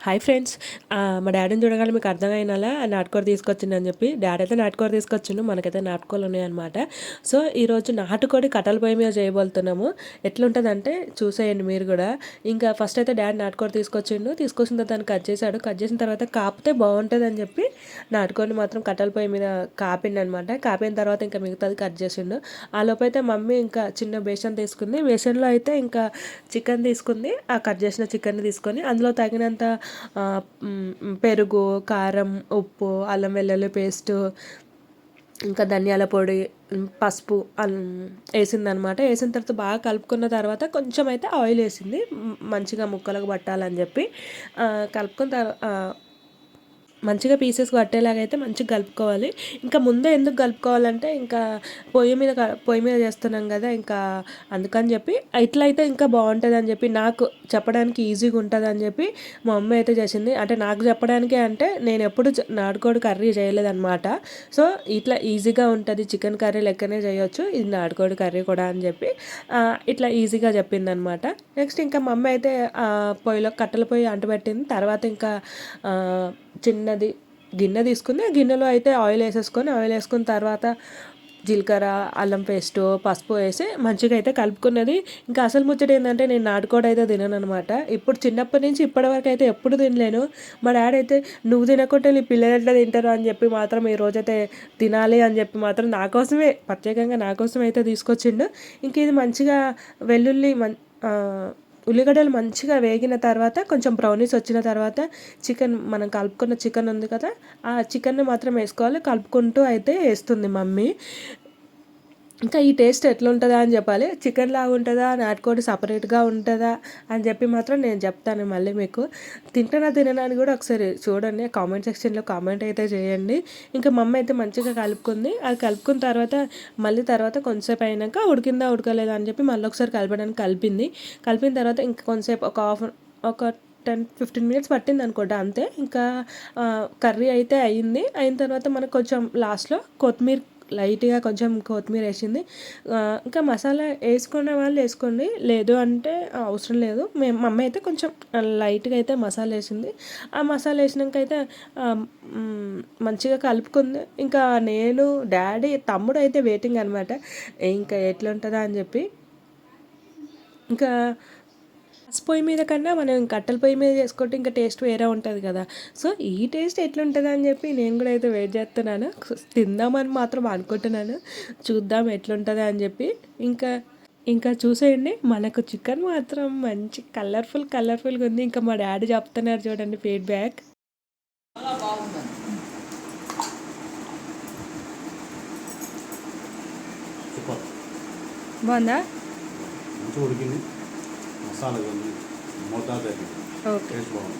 Hi friends. మా డాడీని చూడగానే మీకు అర్థమైనలా నాటుకోడి తీసుకొచ్చిండని చెప్పి. డాడీ అయితే నాటుకోడి తీసుకొచ్చిండు, మనకైతే నాటుకోళ్ళు ఉన్నాయన్నమాట. సో ఈరోజు నాటుకోడి కట్టెల పొయ్యి మీద చేయబోతున్నాము. ఎట్లుంటుందంటే చూసేయండి మీరు కూడా. ఇంకా ఫస్ట్ అయితే డాడీ నాటుకోడి తీసుకొచ్చిండు. తీసుకొచ్చిన తర్వాత దాన్ని కట్ చేశాడు. కట్ చేసిన తర్వాత కాపితే బాగుంటుందని చెప్పి నాటుకోడిని మాత్రం కట్టెల పొయ్యి మీద కాపిండు అనమాట. కాపిన తర్వాత ఇంకా మిగతాది కట్ చేసిండు. ఆ లోపు అయితే మమ్మీ ఇంకా చిన్న బేసన్ తీసుకుంది. బేసన్లో అయితే ఇంకా చికెన్ తీసుకుంది. ఆ కట్ చేసిన చికెన్ని తీసుకొని అందులో తగినంత పెరుగు, కారం, ఉప్పు, అల్లం వెల్లుల్లి పేస్టు, ఇంకా ధనియాల పొడి, పసుపు వేసిందనమాట. వేసిన తర్వాత బాగా కలుపుకున్న తర్వాత కొంచెం అయితే ఆయిల్ వేసింది, మంచిగా ముక్కలకు పట్టాలని చెప్పి. కలుపుకున్న మంచిగా పీసెస్ పట్టేలాగైతే మంచిగా కలుపుకోవాలి. ఇంకా ముందే ఎందుకు కలుపుకోవాలంటే ఇంకా పొయ్యి మీద చేస్తున్నాం కదా, ఇంకా అందుకని చెప్పి ఇట్లా అయితే ఇంకా బాగుంటుంది అని చెప్పి, నాకు చెప్పడానికి ఈజీగా ఉంటుంది అని చెప్పి మా అమ్మ అయితే చేసింది. అంటే నాకు చెప్పడానికి, అంటే నేను ఎప్పుడు నాటుకోడి కర్రీ చేయలేదన్నమాట. సో ఇట్లా ఈజీగా ఉంటుంది, చికెన్ కర్రీ లెక్కనే చేయొచ్చు ఇది నాటుకోడి కర్రీ కూడా అని చెప్పి ఇట్లా ఈజీగా చెప్పింది అనమాట. నెక్స్ట్ ఇంకా మా అమ్మ అయితే పొయ్యిలో కట్టెల పొయ్యి అంటబెట్టింది. తర్వాత ఇంకా చిన్నది గిన్నె తీసుకుంది. ఆ గిన్నెలో అయితే ఆయిల్ వేసుకున్న తర్వాత జీలకర్ర, అల్లం పేస్టు, పసుపు వేసి మంచిగా అయితే కలుపుకున్నది. ఇంకా అసలు ముచ్చట ఏంటంటే నేను నాటుకోడి అయితే తినను అనమాట. ఇప్పుడు చిన్నప్పటి నుంచి ఇప్పటివరకు అయితే ఎప్పుడు తినలేను. మా డాడీ అయితే నువ్వు తినకుంటే నీ పిల్లలు ఎట్లా తింటారు అని చెప్పి మాత్రం ఈ రోజైతే తినాలి అని చెప్పి మాత్రం నా కోసమే, ప్రత్యేకంగా నా కోసం అయితే తీసుకొచ్చిండు. ఇంక ఇది మంచిగా వెల్లుల్లి ఉల్లిగడ్డలు మంచిగా వేగిన తర్వాత, కొంచెం బ్రౌనీస్ వచ్చిన తర్వాత మనం కలుపుకున్న చికెన్ ఉంది కదా, ఆ చికెన్ని మాత్రం వేసుకోవాలి. కలుపుకుంటూ అయితే వేస్తుంది మమ్మీ. ఇంకా ఈ టేస్ట్ ఎట్లుంటుందా అని చెప్పాలి. చికెన్ లాగా ఉంటుందా, నాటుకోడి సపరేట్గా ఉంటుందా అని చెప్పి మాత్రం నేను చెప్తాను మళ్ళీ మీకు. తిననా అని కూడా ఒకసారి చూడండి, కామెంట్ సెక్షన్లో కామెంట్ అయితే చేయండి. ఇంకా మమ్మీ అయితే మంచిగా కలుపుకుంది. అది కలుపుకున్న తర్వాత కొంచెంసేపు అయినాక ఉడికిందా ఉడకలేదా అని చెప్పి మళ్ళీ ఒకసారి కలిపిన తర్వాత ఇంకా కొంచెంసేపు ఒక 10-15 మినిట్స్ పట్టింది అనుకోండి, అంతే. ఇంకా కర్రీ అయితే అయిన తర్వాత మనకు కొంచెం లాస్ట్లో లైట్గా కొంచెం కొత్తిమీర వేసింది. ఇంకా మసాలా వేసుకునే వాళ్ళు వేసుకోండి, లేదు అంటే అవసరం లేదు. మా అమ్మ అయితే కొంచెం లైట్గా అయితే మసాలా వేసింది. ఆ మసాలా వేసినాక అయితే మంచిగా కలుపుకుంది. ఇంకా నేను, డాడీ, తమ్ముడు అయితే వెయిటింగ్ అనమాట, ఇంకా ఎట్లుంటుందా అని చెప్పి. ఇంకా గ్యాస్ పొయ్యి మీద కన్నా మనం కట్టెల పొయ్యి మీద చేసుకుంటే ఇంకా టేస్ట్ వేరే ఉంటుంది కదా. సో ఈ టేస్ట్ ఎట్లుంటుంది అని చెప్పి నేను కూడా అయితే వెయిట్ చేస్తున్నాను. తిందామని మాత్రం అనుకుంటున్నాను, చూద్దాం ఎట్లుంటుంది అని చెప్పి. ఇంకా చూసేయండి, మనకు చికెన్ మాత్రం మంచి కలర్ఫుల్గా ఉంది. ఇంకా మా డాడీ చెప్తున్నారు చూడండి ఫీడ్బ్యాక్. బాగుందా? మసాలా మోతాదు టేస్ట్ బాగుంది.